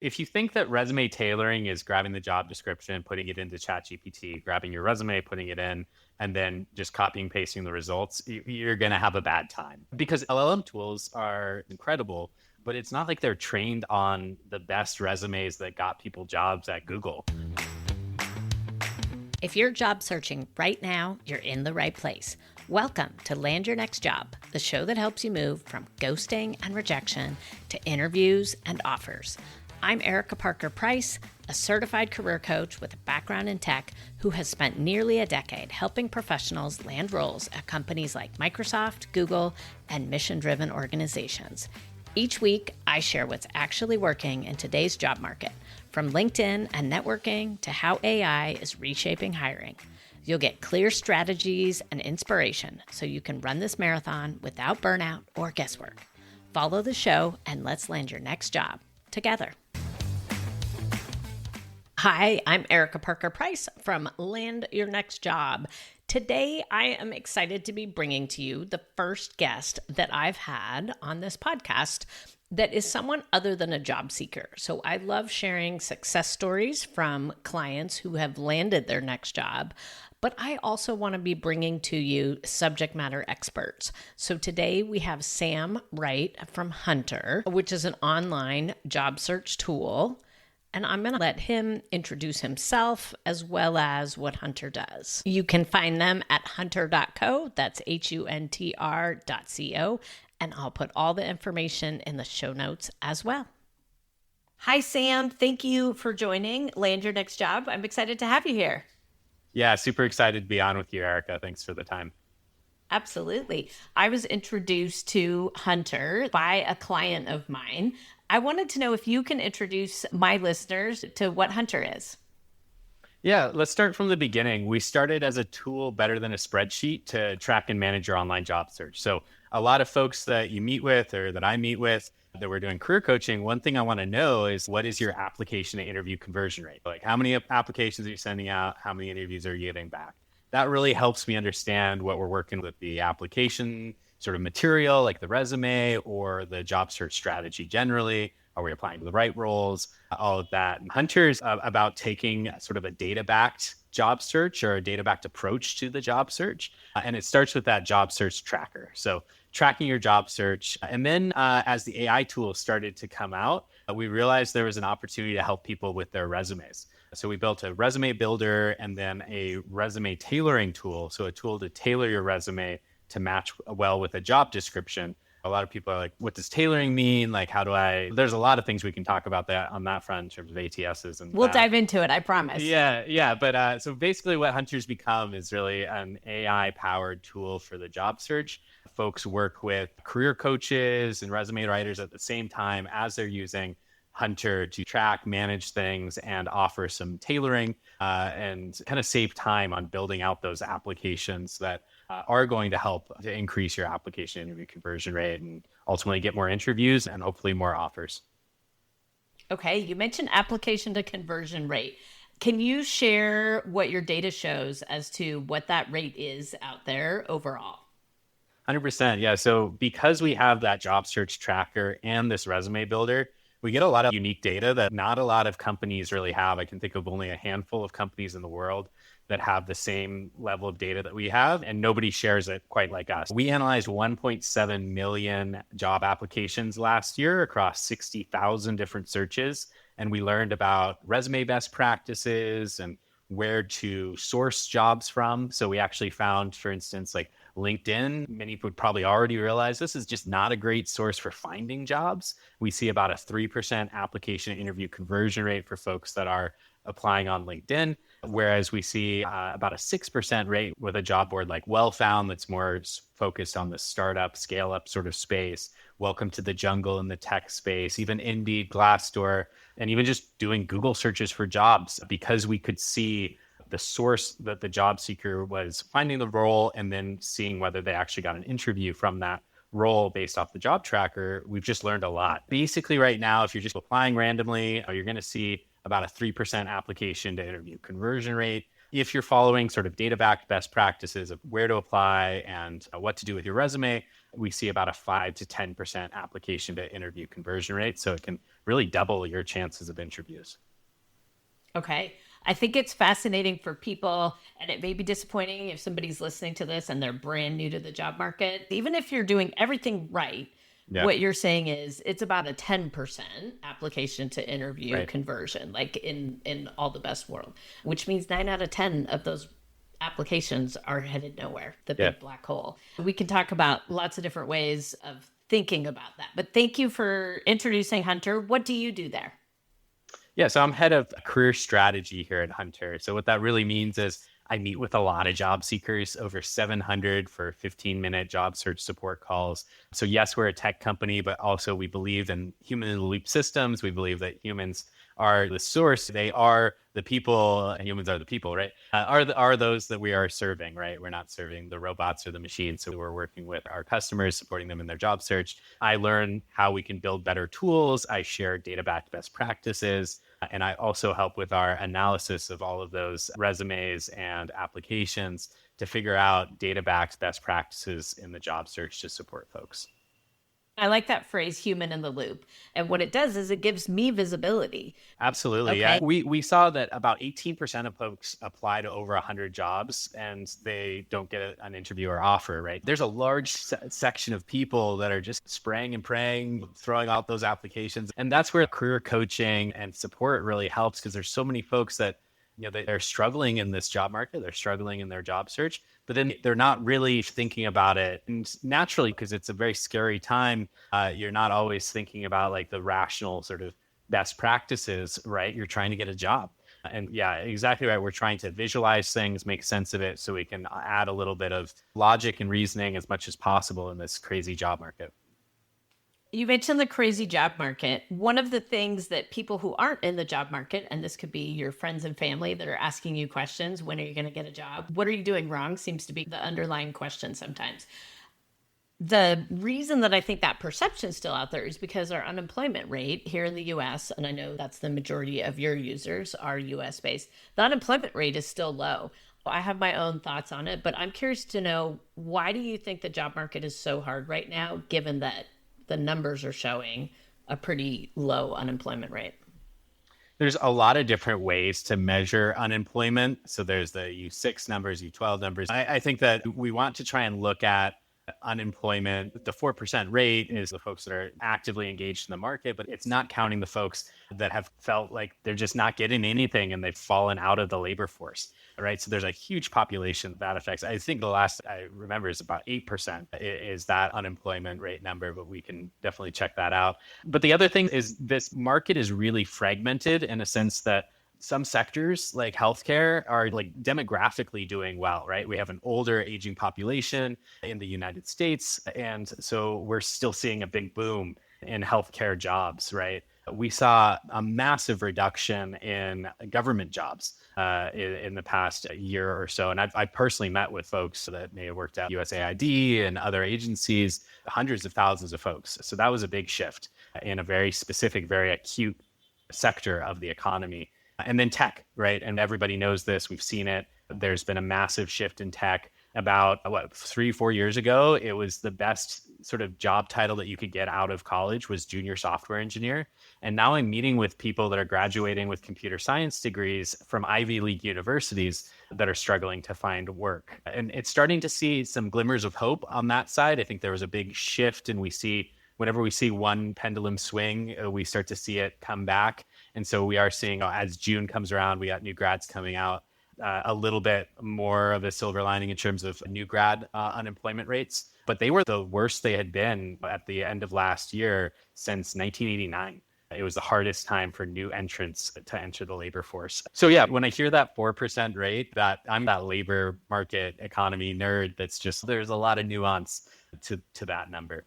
If you think that resume tailoring is grabbing the job description, putting it into ChatGPT, grabbing your resume, putting it in, and then just copying, pasting the results, you're going to have a bad time because LLM tools are incredible, but it's not like they're trained on the best resumes that got people jobs at Google. If you're job searching right now, you're in the right place. Welcome to Land Your Next Job, the show that helps you move from ghosting and rejection to interviews and offers. I'm Erica Parker Price, a certified career coach with a background in tech who has spent nearly a decade helping professionals land roles at companies like Microsoft, Google, and mission-driven organizations. Each week, I share what's actually working in today's job market, from LinkedIn and networking to how AI is reshaping hiring. You'll get clear strategies and inspiration so you can run this marathon without burnout or guesswork. Follow the show and let's land your next job together. Hi, I'm Erica Parker Price from Land Your Next Job. Today, I am excited to be bringing to you the first guest that I've had on this podcast that is someone other than a job seeker. So I love sharing success stories from clients who have landed their next job, but I also want to be bringing to you subject matter experts. So today we have Sam Wright from Huntr, which is an online job search tool. And I'm going to let him introduce himself as well as what Huntr does. You can find them at huntr.co. That's huntr.co. And I'll put all the information in the show notes as well. Hi, Sam. Thank you for joining Land Your Next Job. I'm excited to have you here. Yeah, super excited to be on with you, Erica. Thanks for the time. Absolutely. I was introduced to Huntr by a client of mine. I wanted to know if you can introduce my listeners to what Huntr is. Yeah, let's start from the beginning. We started as a tool better than a spreadsheet to track and manage your online job search. So a lot of folks that you meet with or that I meet with that we're doing career coaching, one thing I want to know is what is your application to interview conversion rate? Like how many applications are you sending out? How many interviews are you getting back? That really helps me understand what we're working with the application sort of material, like the resume or the job search strategy generally. Are we applying to the right roles? All of that. And Huntr is about taking sort of a data-backed job search or a data-backed approach to the job search. And it starts with that job search tracker. So tracking your job search. And then as the AI tools started to come out, we realized there was an opportunity to help people with their resumes. So we built a resume builder and then a resume tailoring tool. So a tool to tailor your resume to match well with a job description. A lot of people are like, what does tailoring mean? Like, there's a lot of things we can talk about that on that front in terms of ATSs. And we'll dive into it, I promise. Yeah. But so basically what Huntr's become is really an AI powered tool for the job search. Folks work with career coaches and resume writers at the same time as they're using Huntr to track, manage things, and offer some tailoring and kind of save time on building out those applications that are going to help to increase your application interview conversion rate and ultimately get more interviews and hopefully more offers. Okay, you mentioned application to conversion rate. Can you share what your data shows as to what that rate is out there overall? 100%. Yeah. So because we have that job search tracker and this resume builder, we get a lot of unique data that not a lot of companies really have. I can think of only a handful of companies in the world that have the same level of data that we have, and nobody shares it quite like us. We analyzed 1.7 million job applications last year across 60,000 different searches, and we learned about resume best practices and where to source jobs from. So we actually found, for instance, like LinkedIn, many would probably already realize this is just not a great source for finding jobs. We see about a 3% application interview conversion rate for folks that are applying on LinkedIn, whereas we see about a 6% rate with a job board like WellFound that's more focused on the startup, scale up sort of space. Welcome to the jungle in the tech space, even Indeed, Glassdoor, and even just doing Google searches for jobs because we could see the source that the job seeker was finding the role and then seeing whether they actually got an interview from that role based off the job tracker. We've just learned a lot. Basically right now, if you're just applying randomly, you're going to see about a 3% application to interview conversion rate. If you're following sort of data-backed best practices of where to apply and what to do with your resume, we see about a 5 to 10% application to interview conversion rate. So it can really double your chances of interviews. Okay. I think it's fascinating for people, and it may be disappointing if somebody's listening to this and they're brand new to the job market. Even if you're doing everything right, Yeah, what you're saying is it's about a 10% application to interview right. conversion, like in all the best world, which means 9 out of 10 of those applications are headed nowhere, the Yeah. big black hole. We can talk about lots of different ways of thinking about that. But thank you for introducing Huntr. What do you do there? Yeah, so I'm head of career strategy here at Huntr. So what that really means is I meet with a lot of job seekers, over 700 for 15-minute job search support calls. So yes, we're a tech company, but also we believe in human in the loop systems. We believe that humans are the source. They are the people, and humans are the people, right? Are those that we are serving, right? We're not serving the robots or the machines. So we're working with our customers, supporting them in their job search. I learn how we can build better tools. I share data-backed best practices. And I also help with our analysis of all of those resumes and applications to figure out data-backed best practices in the job search to support folks. I like that phrase, human in the loop. And what it does is it gives me visibility. Absolutely. Yeah. Okay. We saw that about 18% of folks apply to over 100 jobs and they don't get an interview or offer, right? There's a large section of people that are just spraying and praying, throwing out those applications. And that's where career coaching and support really helps because there's so many folks that they're struggling in this job market, they're struggling in their job search, but then they're not really thinking about it. And naturally, because it's a very scary time, you're not always thinking about like the rational sort of best practices, right? You're trying to get a job. And yeah, exactly right. We're trying to visualize things, make sense of it so we can add a little bit of logic and reasoning as much as possible in this crazy job market. You mentioned the crazy job market. One of the things that people who aren't in the job market, and this could be your friends and family that are asking you questions, when are you going to get a job? What are you doing wrong? Seems to be the underlying question sometimes. The reason that I think that perception is still out there is because our unemployment rate here in the US, and I know that's the majority of your users are US based, the unemployment rate is still low. I have my own thoughts on it, but I'm curious to know, why do you think the job market is so hard right now, given that the numbers are showing a pretty low unemployment rate? There's a lot of different ways to measure unemployment. So there's the U6 numbers, U12 numbers. I think that we want to try and look at unemployment. The 4% rate is the folks that are actively engaged in the market, but it's not counting the folks that have felt like they're just not getting anything and they've fallen out of the labor force, right? So there's a huge population that affects. I think the last I remember is about 8% is that unemployment rate number, but we can definitely check that out. But the other thing is this market is really fragmented in a sense that some sectors like healthcare are like demographically doing well, right? We have an older aging population in the United States. And so we're still seeing a big boom in healthcare jobs, right? We saw a massive reduction in government jobs in the past year or so. And I personally met with folks that may have worked at USAID and other agencies, hundreds of thousands of folks. So that was a big shift in a very specific, very acute sector of the economy. And then tech, right? And everybody knows this. We've seen it. There's been a massive shift in tech. About 3-4 years ago, it was the best sort of job title that you could get out of college was junior software engineer. And now I'm meeting with people that are graduating with computer science degrees from Ivy League universities that are struggling to find work. And it's starting to see some glimmers of hope on that side. I think there was a big shift, and whenever we see one pendulum swing, we start to see it come back. And so we are seeing, as June comes around, we got new grads coming out, a little bit more of a silver lining in terms of new grad unemployment rates. But they were the worst they had been at the end of last year since 1989. It was the hardest time for new entrants to enter the labor force. So yeah, when I hear that 4% rate, that I'm that labor market economy nerd, there's a lot of nuance to that number.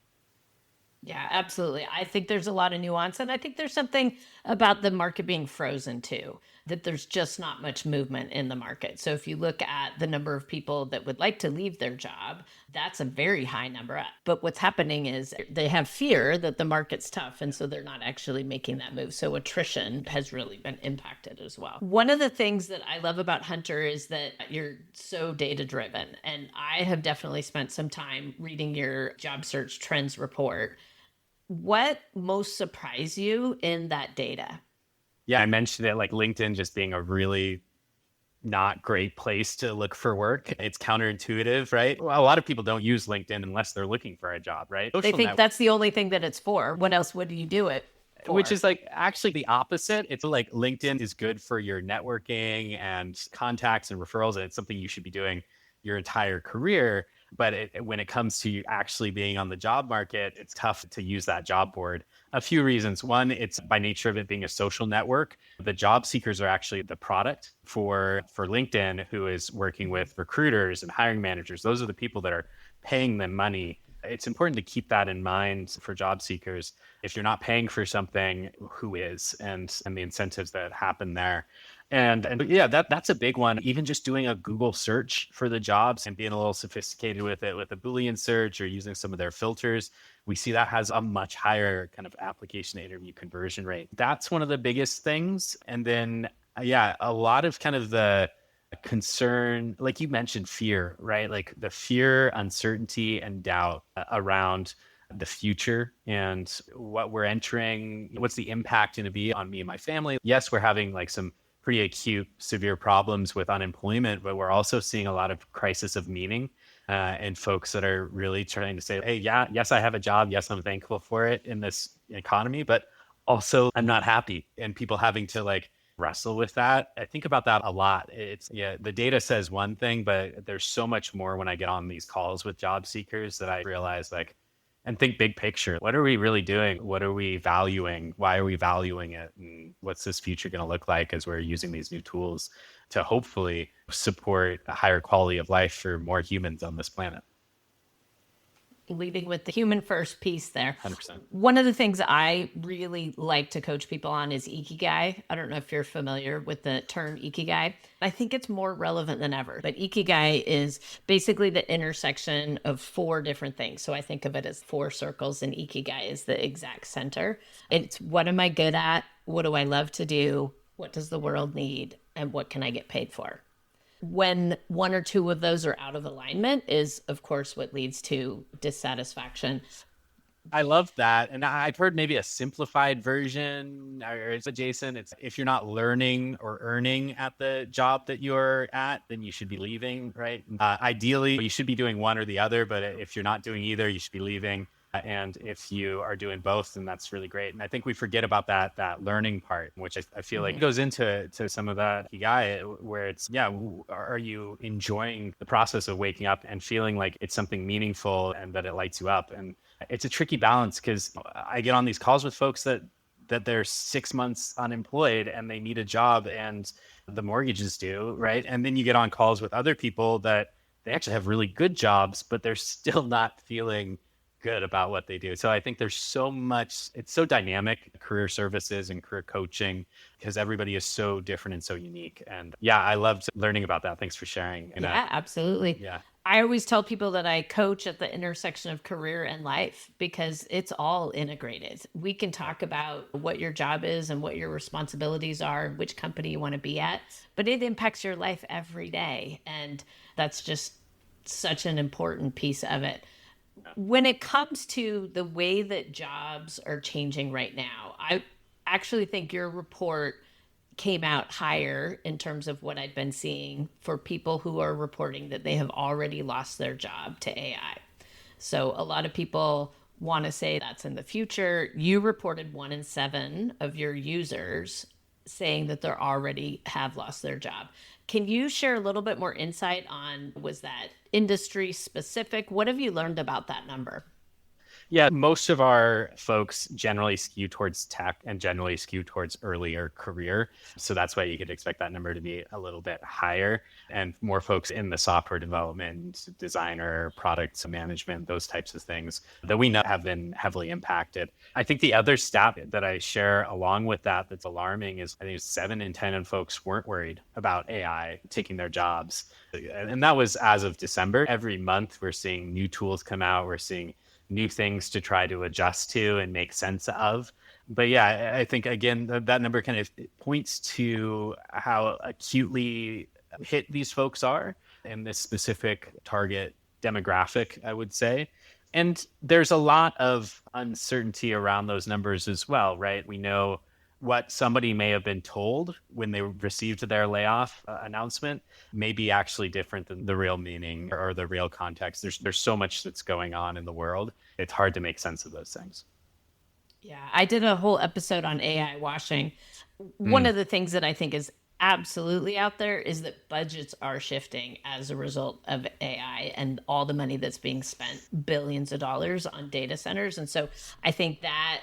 Yeah, absolutely. I think there's a lot of nuance. And I think there's something about the market being frozen too. that there's just not much movement in the market. So if you look at the number of people that would like to leave their job, that's a very high number. But what's happening is they have fear that the market's tough, and so they're not actually making that move. So attrition has really been impacted as well. One of the things that I love about Huntr is that you're so data driven. And I have definitely spent some time reading your job search trends report. What most surprised you in that data? Yeah, I mentioned it, like LinkedIn just being a really not great place to look for work. It's counterintuitive, right? Well, a lot of people don't use LinkedIn unless they're looking for a job, right? They think that's the only thing that it's for. What else would you do it for? Which is like actually the opposite. It's like LinkedIn is good for your networking and contacts and referrals, and it's something you should be doing your entire career. But when it comes to you actually being on the job market, it's tough to use that job board. A few reasons. One, it's by nature of it being a social network. The job seekers are actually the product for LinkedIn, who is working with recruiters and hiring managers. Those are the people that are paying them money. It's important to keep that in mind for job seekers. If you're not paying for something, who is, and the incentives that happen there. And yeah, that's a big one. Even just doing a Google search for the jobs and being a little sophisticated with it, with a Boolean search or using some of their filters, we see that has a much higher kind of application to interview conversion rate. That's one of the biggest things. And then, yeah, a lot of kind of the concern, like you mentioned, fear, right? Like the fear, uncertainty, and doubt around the future and what we're entering, what's the impact going to be on me and my family. Yes, we're having like some pretty acute, severe problems with unemployment, but we're also seeing a lot of crisis of meaning and folks that are really trying to say, hey, yeah, yes, I have a job. Yes, I'm thankful for it in this economy, but also I'm not happy. And people having to like wrestle with that. I think about that a lot. It's, yeah, the data says one thing, but there's so much more when I get on these calls with job seekers that I realize like, and think big picture. What are we really doing? What are we valuing? Why are we valuing it? And what's this future going to look like as we're using these new tools to hopefully support a higher quality of life for more humans on this planet? Leading with the human first piece there. 100%. One of the things I really like to coach people on is Ikigai. I don't know if you're familiar with the term Ikigai. I think it's more relevant than ever, but Ikigai is basically the intersection of four different things. So I think of it as four circles, and Ikigai is the exact center. It's what am I good at? What do I love to do? What does the world need? And what can I get paid for? When one or two of those are out of alignment is, of course, what leads to dissatisfaction. I love that. And I've heard maybe a simplified version, or it's adjacent. It's if you're not learning or earning at the job that you're at, then you should be leaving, right? Ideally, you should be doing one or the other, but if you're not doing either, you should be leaving. And if you are doing both, then that's really great. And I think we forget about that learning part, which I feel like goes into some of that Ikigai, where it's, yeah, are you enjoying the process of waking up and feeling like it's something meaningful and that it lights you up? And it's a tricky balance because I get on these calls with folks that they're 6 months unemployed and they need a job and the mortgages due, right? And then you get on calls with other people that they actually have really good jobs, but they're still not feeling good about what they do. So I think there's so much, it's so dynamic, career services and career coaching, because everybody is so different and so unique. And yeah, I loved learning about that. Thanks for sharing. And, yeah, absolutely. Yeah. I always tell people that I coach at the intersection of career and life because it's all integrated. We can talk about what your job is and what your responsibilities are, which company you want to be at, but it impacts your life every day. And that's just such an important piece of it. When it comes to the way that jobs are changing right now, I actually think your report came out higher in terms of what I'd been seeing for people who are reporting that they have already lost their job to AI. So a lot of people want to say that's in the future. You reported 1 in 7 of your users saying that they already have lost their job. Can you share a little bit more insight on, was that industry specific? What have you learned about that number? Yeah, most of our folks generally skew towards tech and generally skew towards earlier career. So that's why you could expect that number to be a little bit higher and more folks in the software development, designer, product management, those types of things that we know have been heavily impacted. I think the other stat that I share along with that that's alarming is I think 7 in 10 of folks weren't worried about AI taking their jobs. And that was as of December. Every month we're seeing new tools come out. We're seeing new things to try to adjust to and make sense of. But yeah, I think again, that number kind of points to how acutely hit these folks are in this specific target demographic, I would say. And there's a lot of uncertainty around those numbers as well, right? We know what somebody may have been told when they received their layoff announcement may be actually different than the real meaning or the real context. There's so much that's going on in the world. It's hard to make sense of those things. Yeah, I did a whole episode on AI washing. One of the things that I think is absolutely out there is that budgets are shifting as a result of AI and all the money that's being spent, billions of dollars on data centers. And so I think that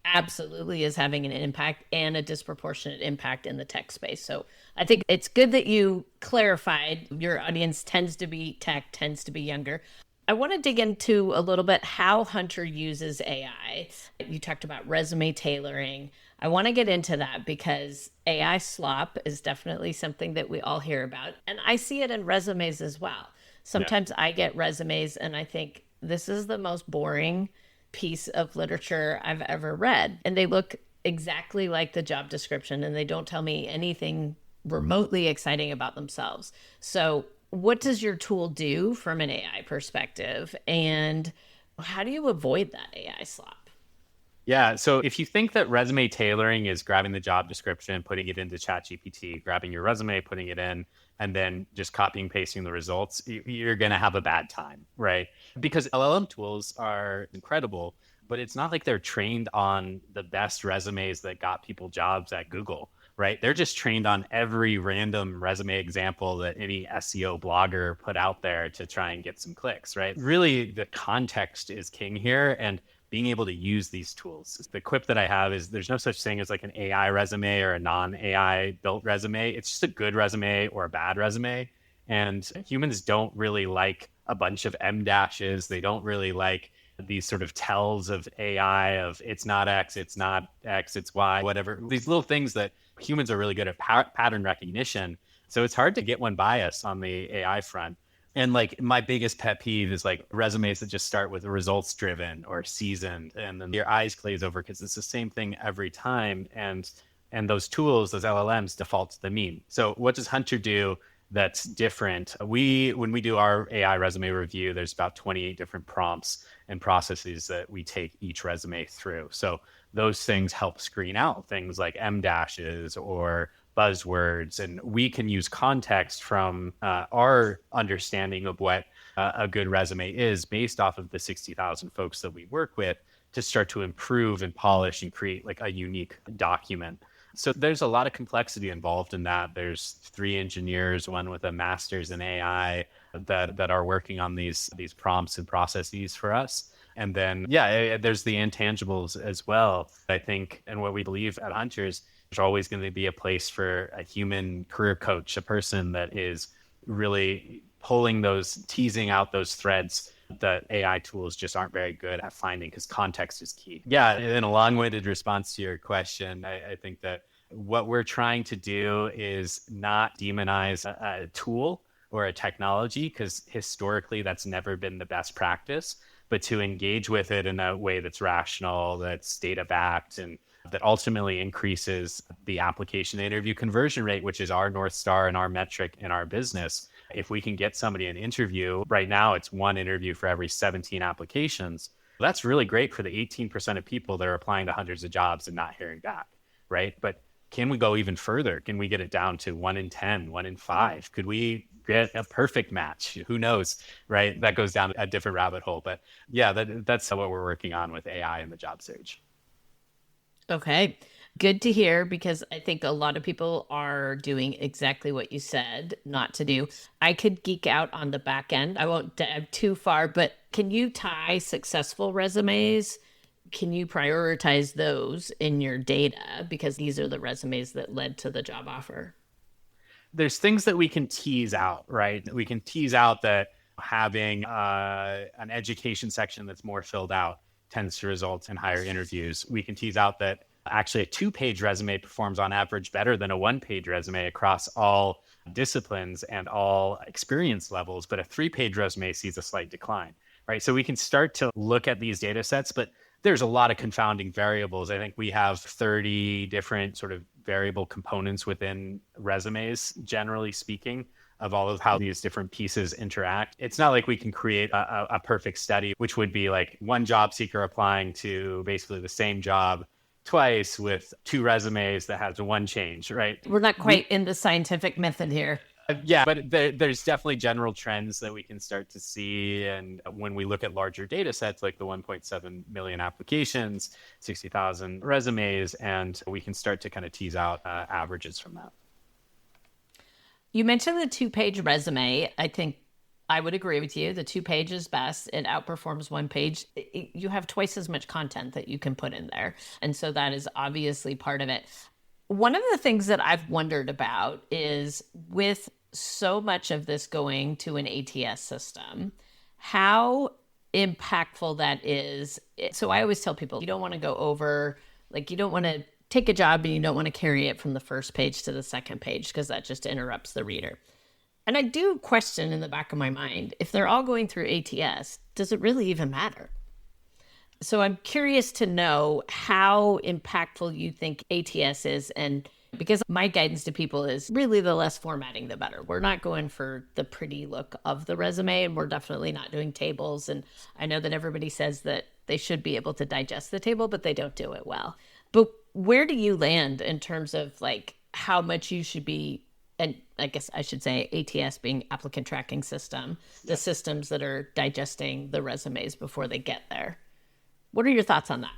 absolutely is having an impact and a disproportionate impact in the tech space. So I think it's good that you clarified your audience tends to be tech, tends to be younger. I want to dig into a little bit how Huntr uses AI. You talked about resume tailoring. I want to get into that because AI slop is definitely something that we all hear about. And I see it in resumes as well. Sometimes I get resumes and I think this is the most boring piece of literature I've ever read. And they look exactly like the job description and they don't tell me anything remotely exciting about themselves. So what does your tool do from an AI perspective? And how do you avoid that AI slop? Yeah. So if you think that resume tailoring is grabbing the job description, putting it into ChatGPT, grabbing your resume, putting it in, and then just copying, pasting the results, you're going to have a bad time, right? Because LLM tools are incredible, but it's not like they're trained on the best resumes that got people jobs at Google, right? They're just trained on every random resume example that any SEO blogger put out there to try and get some clicks, right? Really, the context is king here. And being able to use these tools. The quip that I have is there's no such thing as like an AI resume or a non-AI built resume. It's just a good resume or a bad resume. And humans don't really like a bunch of M dashes. They don't really like these sort of tells of AI of it's not X, it's not X, it's Y, whatever. These little things that humans are really good at pattern recognition. So it's hard to get one bias on the AI front. And like my biggest pet peeve is like resumes that just start with results driven or seasoned, and then your eyes glaze over because it's the same thing every time. And those tools, those LLMs, default to the mean. So what does Huntr do that's different? When we do our AI resume review, there's about 28 different prompts and processes that we take each resume through. So those things help screen out things like M dashes or buzzwords, and we can use context from our understanding of what a good resume is based off of the 60,000 folks that we work with to start to improve and polish and create like a unique document. So there's a lot of complexity involved in that. There's 3 engineers, one with a master's in AI that are working on these prompts and processes for us. And then, there's the intangibles as well, I think. And what we believe at Huntr is there's always going to be a place for a human career coach, a person that is really teasing out those threads that AI tools just aren't very good at finding, because context is key. Yeah, in a long-winded response to your question, I think that what we're trying to do is not demonize a tool or a technology, because historically that's never been the best practice, but to engage with it in a way that's rational, that's data-backed, and that ultimately increases the application interview conversion rate, which is our North Star and our metric in our business. If we can get somebody an interview, right now it's 1 interview for every 17 applications. That's really great for the 18% of people that are applying to hundreds of jobs and not hearing back, right? But can we go even further? Can we get it down to 1 in 10, 1 in 5? Could we get a perfect match? Who knows, right? That goes down a different rabbit hole. But yeah, that's what we're working on with AI in the job search. Okay. Good to hear, because I think a lot of people are doing exactly what you said not to do. I could geek out on the back end. I won't dive too far, but Can you tie successful resumes? Can you prioritize those in your data because these are the resumes that led to the job offer? There's things that we can tease out, right? We can tease out that having an education section that's more filled out tends to result in higher interviews. We can tease out that actually a 2-page resume performs on average better than a 1-page resume across all disciplines and all experience levels, but a 3-page resume sees a slight decline, right? So we can start to look at these data sets, but there's a lot of confounding variables. I think we have 30 different sort of variable components within resumes, generally speaking, of all of how these different pieces interact. It's not like we can create a perfect study, which would be like one job seeker applying to basically the same job twice with 2 resumes that has one change, right? We're not quite in the scientific method here. Yeah, but there's definitely general trends that we can start to see. And when we look at larger data sets like the 1.7 million applications, 60,000 resumes, and we can start to kind of tease out averages from that. You mentioned the 2-page resume. I think I would agree with you. The 2-page is best. It outperforms 1-page. You have twice as much content that you can put in there. And so that is obviously part of it. One of the things that I've wondered about is with so much of this going to an ATS system, how impactful that is. So I always tell people, you don't want to go over, like you don't want to take a job and you don't want to carry it from the first page to the second page because that just interrupts the reader. And I do question in the back of my mind, if they're all going through ATS, does it really even matter? So I'm curious to know how impactful you think ATS is. And because my guidance to people is really the less formatting, the better. We're not going for the pretty look of the resume, and we're definitely not doing tables. And I know that everybody says that they should be able to digest the table, but they don't do it well. But where do you land in terms of like how much you should be, and I guess I should say ATS being applicant tracking system, the systems that are digesting the resumes before they get there? What are your thoughts on that?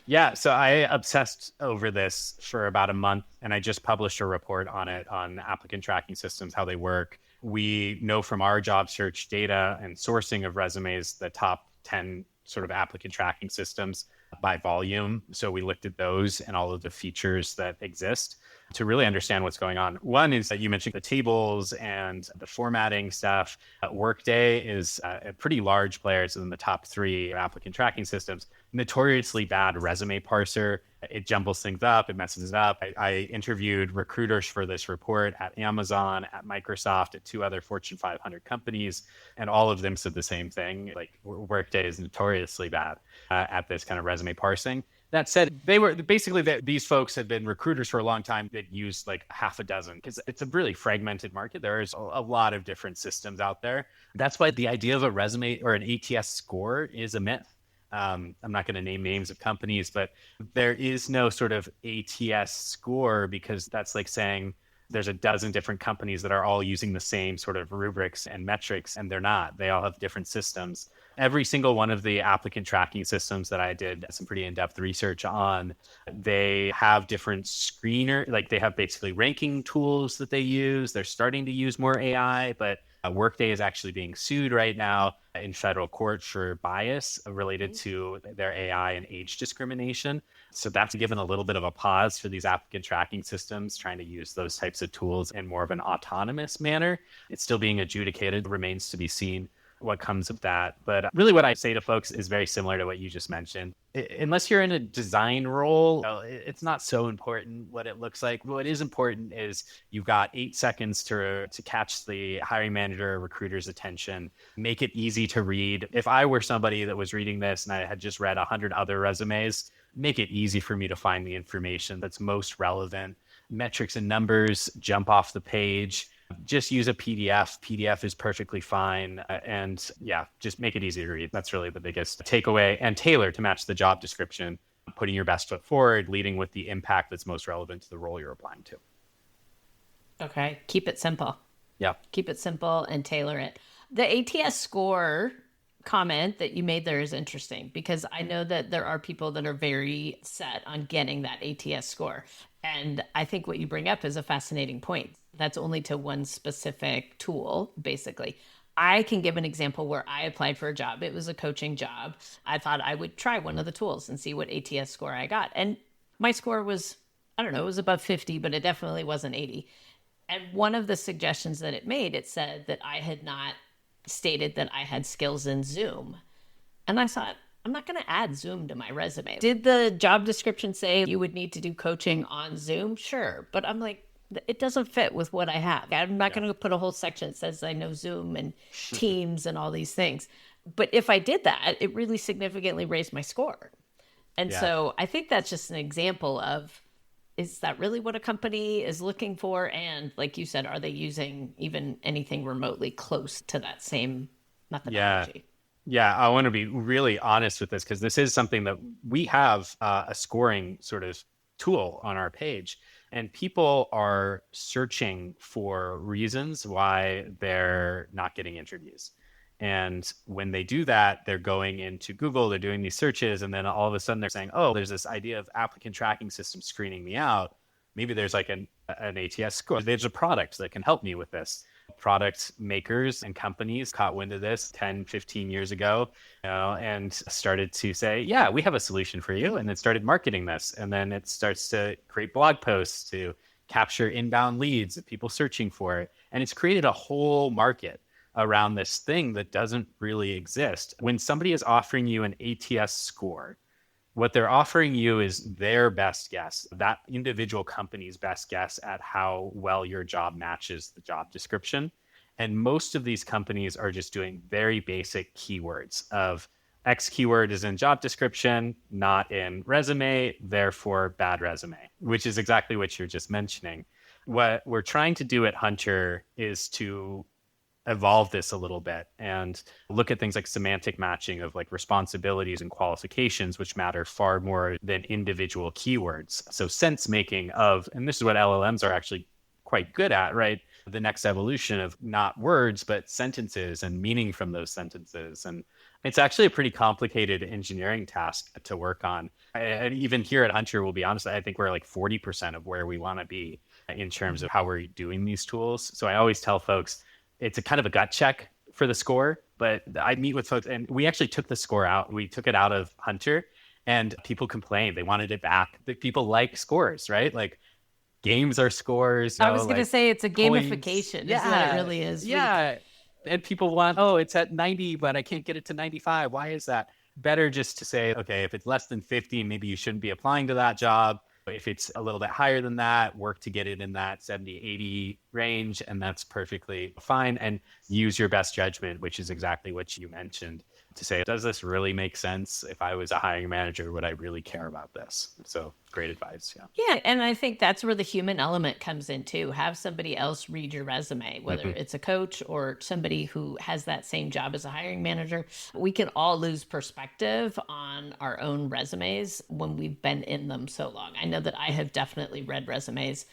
Yeah, so I obsessed over this for about a month, and I just published a report on it, on applicant tracking systems, how they work. We know from our job search data and sourcing of resumes the top 10 sort of applicant tracking systems by volume. So we looked at those and all of the features that exist to really understand what's going on. One is that you mentioned the tables and the formatting stuff. Workday is a pretty large player. It's in the top 3 applicant tracking systems. Notoriously bad resume parser. It jumbles things up. It messes it up. I interviewed recruiters for this report at Amazon, at Microsoft, at 2 other Fortune 500 companies, and all of them said the same thing. Like Workday is notoriously bad at this kind of resume parsing. That said, they were basically these folks had been recruiters for a long time that used like half a dozen because it's a really fragmented market. There's a lot of different systems out there. That's why the idea of a resume or an ATS score is a myth. I'm not going to name names of companies, but there is no sort of ATS score because that's like saying there's a dozen different companies that are all using the same sort of rubrics and metrics, and they're not. They all have different systems. Every single one of the applicant tracking systems that I did some pretty in-depth research on, they have different screener, like they have basically ranking tools that they use. They're starting to use more AI, but Workday is actually being sued right now in federal court for bias related to their AI and age discrimination. So that's given a little bit of a pause for these applicant tracking systems trying to use those types of tools in more of an autonomous manner. It's still being adjudicated, remains to be seen what comes of that. But really what I say to folks is very similar to what you just mentioned. Unless you're in a design role, it's not so important what it looks like. What is important is you've got 8 seconds to catch the hiring manager or recruiter's attention. Make it easy to read. If I were somebody that was reading this and I had just read 100 other resumes, make it easy for me to find the information that's most relevant. Metrics and numbers jump off the page. Just use a PDF. PDF is perfectly fine. And yeah, just make it easy to read. That's really the biggest takeaway. And tailor to match the job description, putting your best foot forward, leading with the impact that's most relevant to the role you're applying to. Okay. Keep it simple. Yeah. Keep it simple and tailor it. The ATS score comment that you made there is interesting because I know that there are people that are very set on getting that ATS score. And I think what you bring up is a fascinating point. That's only to one specific tool, basically. I can give an example where I applied for a job. It was a coaching job. I thought I would try one of the tools and see what ATS score I got. And my score was, I don't know, it was above 50, but it definitely wasn't 80. And one of the suggestions that it made, it said that I had not stated that I had skills in Zoom. And I thought, I'm not going to add Zoom to my resume. Did the job description say you would need to do coaching on Zoom? Sure. But I'm like, it doesn't fit with what I have. I'm not going to put a whole section that says I know Zoom and Teams and all these things. But if I did that, it really significantly raised my score. And so I think that's just an example of, is that really what a company is looking for? And like you said, are they using even anything remotely close to that same methodology? Yeah, I want to be really honest with this because this is something that we have a scoring sort of tool on our page, and people are searching for reasons why they're not getting interviews. And when they do that, they're going into Google, they're doing these searches, and then all of a sudden they're saying, oh, there's this idea of applicant tracking system screening me out. Maybe there's like an ATS score. There's a product that can help me with this. Product makers and companies caught wind of this 10, 15 years ago, and started to say, yeah, we have a solution for you. And then started marketing this. And then it starts to create blog posts to capture inbound leads of people searching for it. And it's created a whole market around this thing that doesn't really exist. When somebody is offering you an ATS score, what they're offering you is their best guess, that individual company's best guess at how well your job matches the job description. And most of these companies are just doing very basic keywords of X keyword is in job description, not in resume, therefore bad resume, which is exactly what you're just mentioning. What we're trying to do at Huntr is to evolve this a little bit and look at things like semantic matching of like responsibilities and qualifications, which matter far more than individual keywords. So sense making of, and this is what LLMs are actually quite good at, right? The next evolution of not words, but sentences and meaning from those sentences. And it's actually a pretty complicated engineering task to work on. And even here at Huntr, we'll be honest, I think we're like 40% of where we want to be in terms of how we're doing these tools. So I always tell folks, it's a kind of a gut check for the score, but I meet with folks and we actually took the score out. We took it out of Huntr and people complained. They wanted it back. The people like scores, right? Like games are scores. I was going to like say it's a points. gamification. Yeah, is what it really is. Yeah. And people want, oh, it's at 90, but I can't get it to 95. Why is that? Better just to say, okay, if it's less than 50, maybe you shouldn't be applying to that job. If it's a little bit higher than that, work to get it in that 70, 80 range, and that's perfectly fine. And use your best judgment, which is exactly what you mentioned, to say, does this really make sense? If I was a hiring manager, would I really care about this? So great advice. Yeah. Yeah. And I think that's where the human element comes in too. Have somebody else read your resume, whether it's a coach or somebody who has that same job as a hiring manager. We can all lose perspective on our own resumes when we've been in them so long. I know that I have definitely read resumes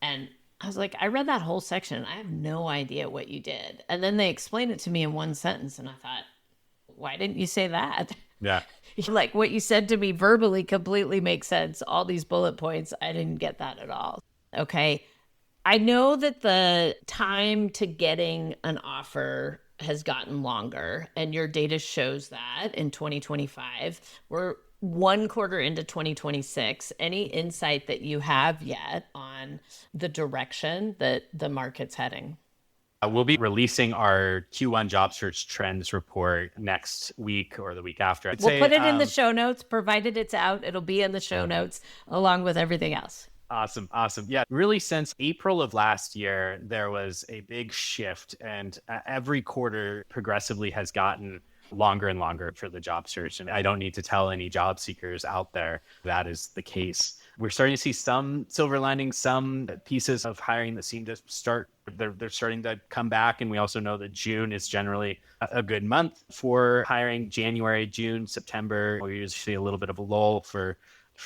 and I was like, I read that whole section. I have no idea what you did. And then they explained it to me in one sentence. And I thought, why didn't you say that? Yeah. Like what you said to me verbally completely makes sense. All these bullet points, I didn't get that at all. Okay. I know that the time to getting an offer has gotten longer and your data shows that in 2025. We're one quarter into 2026. Any insight that you have yet on the direction that the market's heading? We'll be releasing our Q1 job search trends report next week or the week after. We'll put it in the show notes, provided it's out. It'll be in the show notes along with everything else. Awesome. Yeah. Really, since April of last year, there was a big shift, and every quarter progressively has gotten longer and longer for the job search. And I don't need to tell any job seekers out there that is the case. We're starting to see some silver linings, some pieces of hiring that seem to start, they're starting to come back. And we also know that June is generally a good month for hiring. January, June, September, we usually see a little bit of a lull for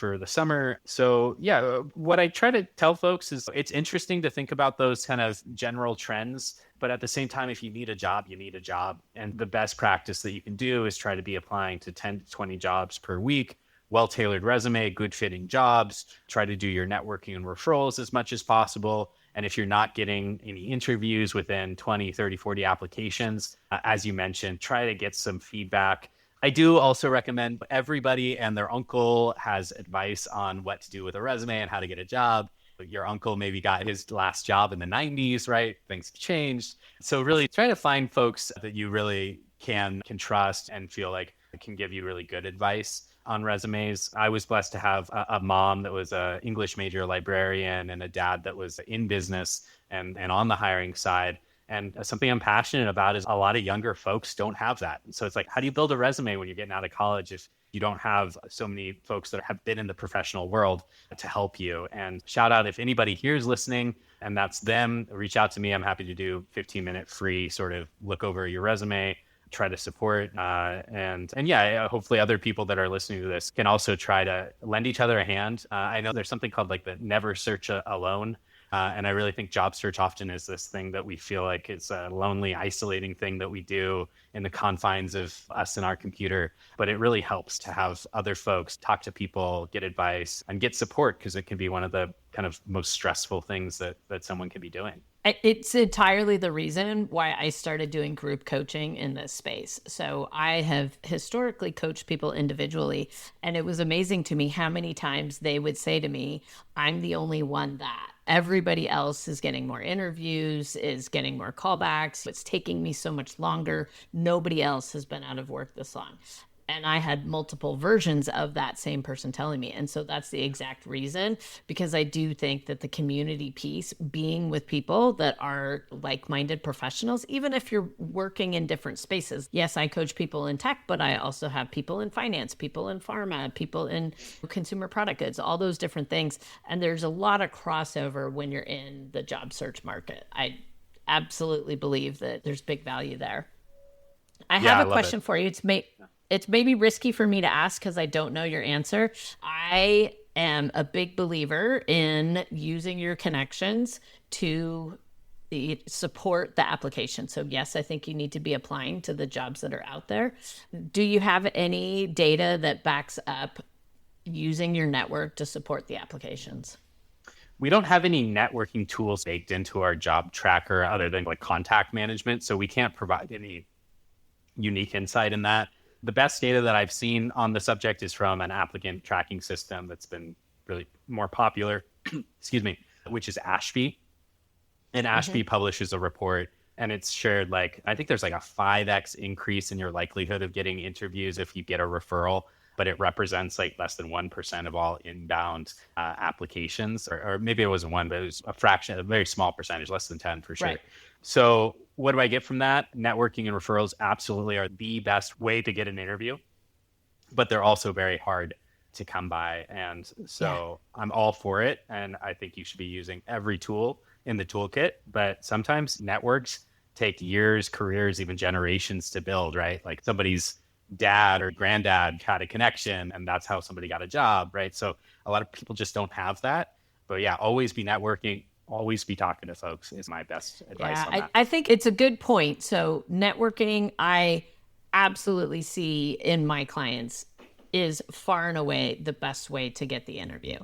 the summer. So yeah, what I try to tell folks is it's interesting to think about those kind of general trends, but at the same time, if you need a job, you need a job. And the best practice that you can do is try to be applying to 10 to 20 jobs per week well-tailored resume, good fitting jobs, try to do your networking and referrals as much as possible. And if you're not getting any interviews within 20, 30, 40 applications, as you mentioned, try to get some feedback. I do also recommend everybody and their uncle has advice on what to do with a resume and how to get a job. Your uncle maybe got his last job in the 90s, right? Things changed. So really try to find folks that you really can trust and feel like can give you really good advice on resumes. I was blessed to have a mom that was an English major librarian and a dad that was in business and on the hiring side. And something I'm passionate about is a lot of younger folks don't have that. So it's like, how do you build a resume when you're getting out of college if you don't have so many folks that have been in the professional world to help you? And shout out if anybody here is listening and that's them, reach out to me. I'm happy to do 15-minute free sort of look over your resume, try to support. And yeah, hopefully other people that are listening to this can also try to lend each other a hand. I know there's something called like the never search alone. And I really think job search often is this thing that we feel like it's a lonely, isolating thing that we do in the confines of us and our computer. But it really helps to have other folks talk to people, get advice, and get support because it can be one of the kind of most stressful things that someone can be doing. It's entirely the reason why I started doing group coaching in this space. So I have historically coached people individually, and it was amazing to me how many times they would say to me, I'm the only one that. Everybody else is getting more interviews, is getting more callbacks. It's taking me so much longer. Nobody else has been out of work this long. And I had multiple versions of that same person telling me. And so that's the exact reason, because I do think that the community piece, being with people that are like-minded professionals, even if you're working in different spaces. Yes, I coach people in tech, but I also have people in finance, people in pharma, people in consumer product goods, all those different things. And there's a lot of crossover when you're in the job search market. I absolutely believe that there's big value there. I have a question for you. It's maybe risky for me to ask because I don't know your answer. I am a big believer in using your connections to support the application. So yes, I think you need to be applying to the jobs that are out there. Do you have any data that backs up using your network to support the applications? We don't have any networking tools baked into our job tracker other than like contact management. So we can't provide any unique insight in that. The best data that I've seen on the subject is from an applicant tracking system that's been really more popular, excuse me, which is Ashby. And Ashby publishes a report and it's shared like, I think there's like a 5x increase in your likelihood of getting interviews if you get a referral, but it represents like less than 1% of all inbound applications, or maybe it wasn't one, but it was a fraction, a very small percentage, less than 10 for sure. Right. So what do I get from that? Networking and referrals absolutely are the best way to get an interview, but they're also very hard to come by. And so I'm all for it. And I think you should be using every tool in the toolkit, but sometimes networks take years, careers, even generations to build, right? Like somebody's dad or granddad had a connection and that's how somebody got a job, right? So a lot of people just don't have that. But yeah, always be networking, always be talking to folks is my best advice on that. I think it's a good point. So networking, I absolutely see in my clients is far and away the best way to get the interview.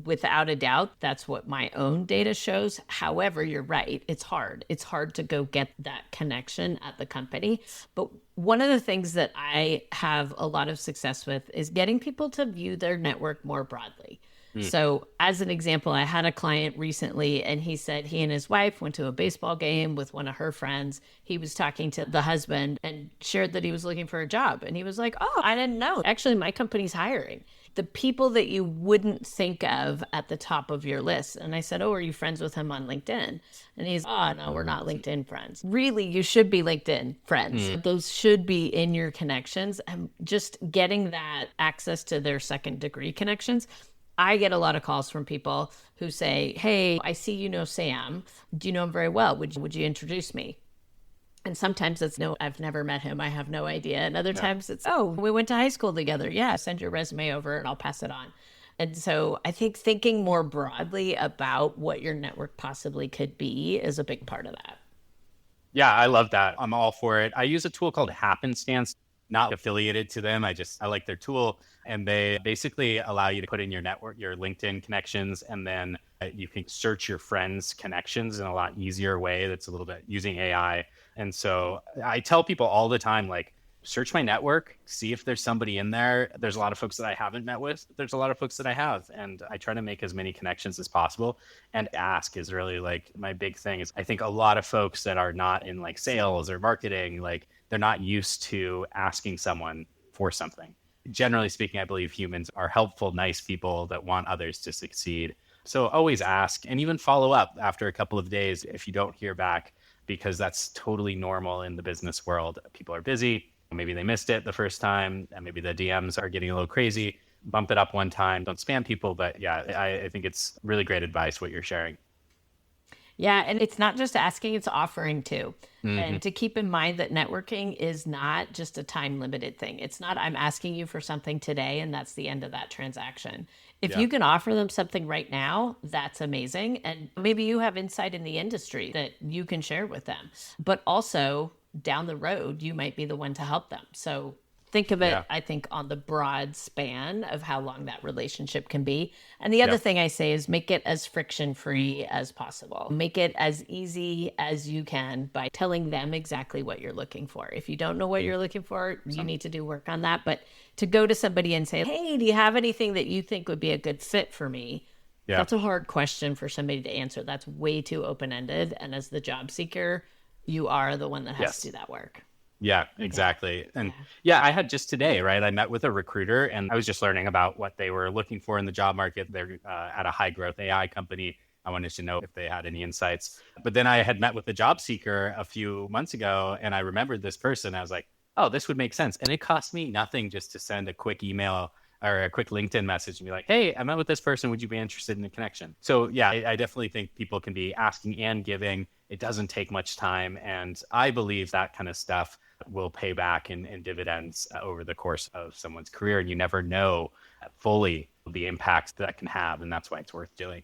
Without a doubt, that's what my own data shows. However, you're right. It's hard. It's hard to go get that connection at the company. But one of the things that I have a lot of success with is getting people to view their network more broadly. So as an example, I had a client recently and he said he and his wife went to a baseball game with one of her friends. He was talking to the husband and shared that he was looking for a job. And he was like, oh, I didn't know. Actually, my company's hiring. The people that you wouldn't think of at the top of your list. And I said, oh, are you friends with him on LinkedIn? And he's, oh, no, we're not LinkedIn friends. Really, you should be LinkedIn friends. Those should be in your connections. And just getting that access to their second degree connections. I get a lot of calls from people who say, hey, I see you know Sam. Do you know him very well? Would you introduce me? And sometimes it's, no, I've never met him. I have no idea. And other times it's, oh, we went to high school together. Yeah, send your resume over and I'll pass it on. And so I think thinking more broadly about what your network possibly could be is a big part of that. Yeah, I love that. I'm all for it. I use a tool called Happenstance. not affiliated to them. I like their tool. And they basically allow you to put in your network, your LinkedIn connections, and then you can search your friends' connections in a lot easier way that's a little bit using AI. And so I tell people all the time, like, search my network, see if there's somebody in there. There's a lot of folks that I haven't met with. There's a lot of folks that I have. And I try to make as many connections as possible. And ask is really like my big thing. Is I think a lot of folks that are not in like sales or marketing, like they're not used to asking someone for something. Generally speaking, I believe humans are helpful, nice people that want others to succeed. So always ask and even follow up after a couple of days if you don't hear back, because that's totally normal in the business world. People are busy. Maybe they missed it the first time, and maybe the DMs are getting a little crazy. Bump it up one time. Don't spam people. But yeah, I think it's really great advice what you're sharing. Yeah, and it's not just asking, it's offering too. Mm-hmm. And to keep in mind that networking is not just a time limited thing. It's not, I'm asking you for something today and that's the end of that transaction. If you can offer them something right now, that's amazing. And maybe you have insight in the industry that you can share with them. But also down the road, you might be the one to help them. So think of it, I think, on the broad span of how long that relationship can be. And the other thing I say is make it as friction-free as possible. Make it as easy as you can by telling them exactly what you're looking for. If you don't know what you're looking for, you need to do work on that. But to go to somebody and say, hey, do you have anything that you think would be a good fit for me? Yeah. That's a hard question for somebody to answer. That's way too open-ended. And as the job seeker, you are the one that has to do that work. Yeah, exactly. And I had just today, right? I met with a recruiter and I was just learning about what they were looking for in the job market. They're at a high growth AI company. I wanted to know if they had any insights. But then I had met with a job seeker a few months ago and I remembered this person. I was like, oh, this would make sense. And it cost me nothing just to send a quick email or a quick LinkedIn message and be like, hey, I met with this person. Would you be interested in a connection? So yeah, I definitely think people can be asking and giving. It doesn't take much time. And I believe that kind of stuff will pay back in dividends over the course of someone's career. And you never know fully the impact that can have. And that's why it's worth doing.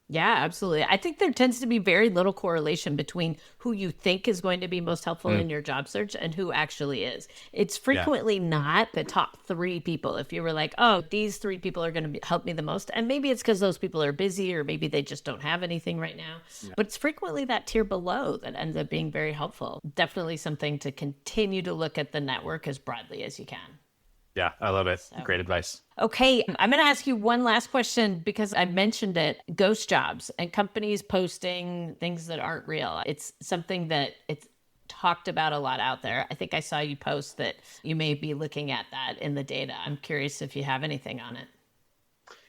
Yeah, absolutely. I think there tends to be very little correlation between who you think is going to be most helpful in your job search and who actually is. It's frequently not the top 3 people. If you were like, oh, these 3 people are going to help me the most. And maybe it's because those people are busy or maybe they just don't have anything right now. Yeah. But it's frequently that tier below that ends up being very helpful. Definitely something to continue to look at the network as broadly as you can. Yeah, I love it. So. Great advice. Okay, I'm going to ask you one last question because I mentioned it, ghost jobs and companies posting things that aren't real. It's something that it's talked about a lot out there. I think I saw you post that you may be looking at that in the data. I'm curious if you have anything on it.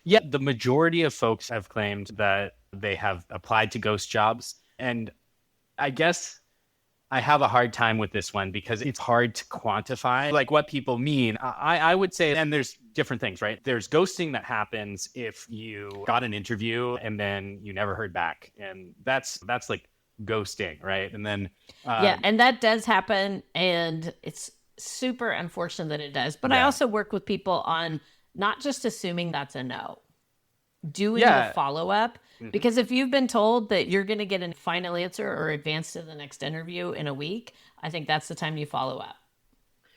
Yeah, the majority of folks have claimed that they have applied to ghost jobs. And I guess I have a hard time with this one because it's hard to quantify like what people mean. I would say, and there's different things, right? There's ghosting that happens if you got an interview and then you never heard back. And that's like ghosting, right? And then and that does happen. And it's super unfortunate that it does. But I also work with people on not just assuming that's a no, doing the follow-up. Because if you've been told that you're going to get a final answer or advance to the next interview in a week, I think that's the time you follow up.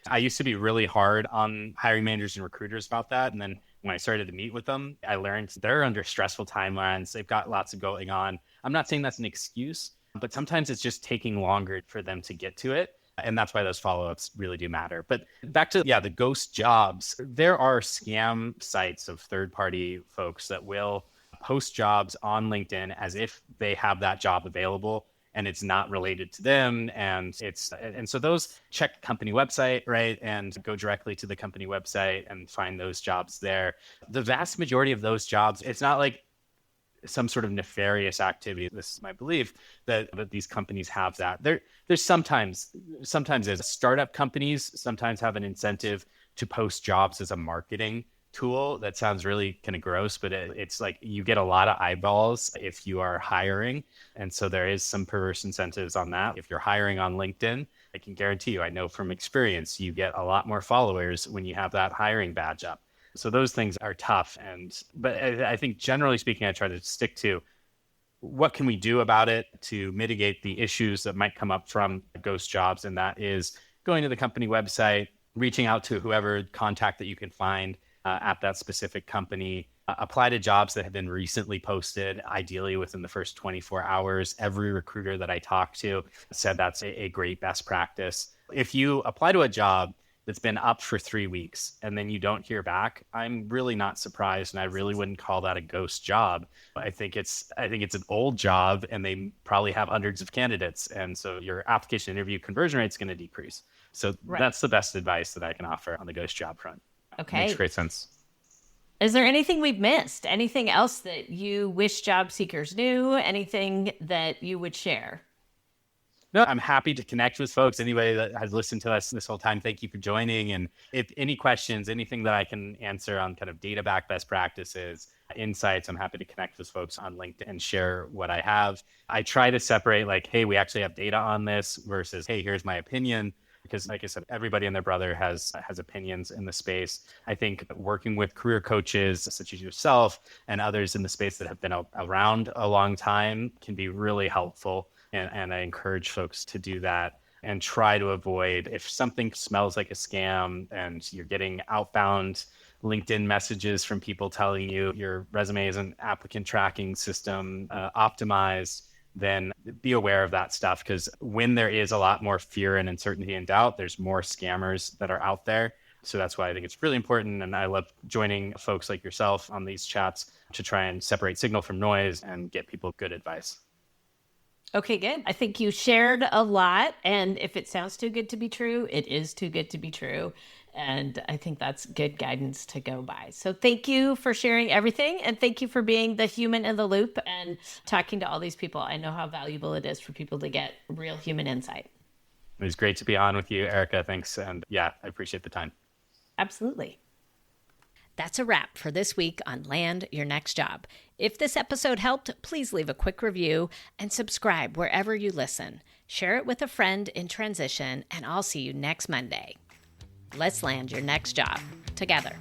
I used to be really hard on hiring managers and recruiters about that. And then when I started to meet with them, I learned they're under stressful timelines. They've got lots of going on. I'm not saying that's an excuse, but sometimes it's just taking longer for them to get to it. And that's why those follow-ups really do matter. But back to, the ghost jobs. There are scam sites of third-party folks that will post jobs on LinkedIn as if they have that job available and it's not related to them. And so those check company website, right? And go directly to the company website and find those jobs there. The vast majority of those jobs, it's not like some sort of nefarious activity. This is my belief that these companies have that. There's sometimes as startup companies sometimes have an incentive to post jobs as a marketing tool. That sounds really kind of gross, but it's like you get a lot of eyeballs if you are hiring. And so there is some perverse incentives on that. If you're hiring on LinkedIn, I can guarantee you, I know from experience, you get a lot more followers when you have that hiring badge up. So those things are tough. But I think generally speaking, I try to stick to what can we do about it to mitigate the issues that might come up from ghost jobs. And that is going to the company website, reaching out to whoever contact that you can find at that specific company. Apply to jobs that have been recently posted, ideally within the first 24 hours. Every recruiter that I talked to said that's a great best practice. If you apply to a job that's been up for 3 weeks and then you don't hear back, I'm really not surprised, and I really wouldn't call that a ghost job. I think it's an old job, and they probably have hundreds of candidates, and so your application interview conversion rate is going to decrease. So That's the best advice that I can offer on the ghost job front. Okay. Makes great sense. Is there anything we've missed? Anything else that you wish job seekers knew? Anything that you would share? No, I'm happy to connect with folks. Anybody that has listened to us this whole time, thank you for joining. And if any questions, anything that I can answer on kind of data back best practices, insights, I'm happy to connect with folks on LinkedIn and share what I have. I try to separate like, hey, we actually have data on this versus, hey, here's my opinion. Because like I said, everybody and their brother has opinions in the space. I think working with career coaches such as yourself and others in the space that have been around a long time can be really helpful. And I encourage folks to do that and try to avoid, if something smells like a scam and you're getting outbound LinkedIn messages from people telling you your resume is an applicant tracking system optimized, then be aware of that stuff. Because when there is a lot more fear and uncertainty and doubt, there's more scammers that are out there. So that's why I think it's really important. And I love joining folks like yourself on these chats to try and separate signal from noise and get people good advice. Okay, good. I think you shared a lot. And if it sounds too good to be true, it is too good to be true. And I think that's good guidance to go by. So thank you for sharing everything. And thank you for being the human in the loop and talking to all these people. I know how valuable it is for people to get real human insight. It was great to be on with you, Erica. Thanks. And yeah, I appreciate the time. Absolutely. That's a wrap for this week on Land Your Next Job. If this episode helped, please leave a quick review and subscribe wherever you listen. Share it with a friend in transition, and I'll see you next Monday. Let's land your next job together.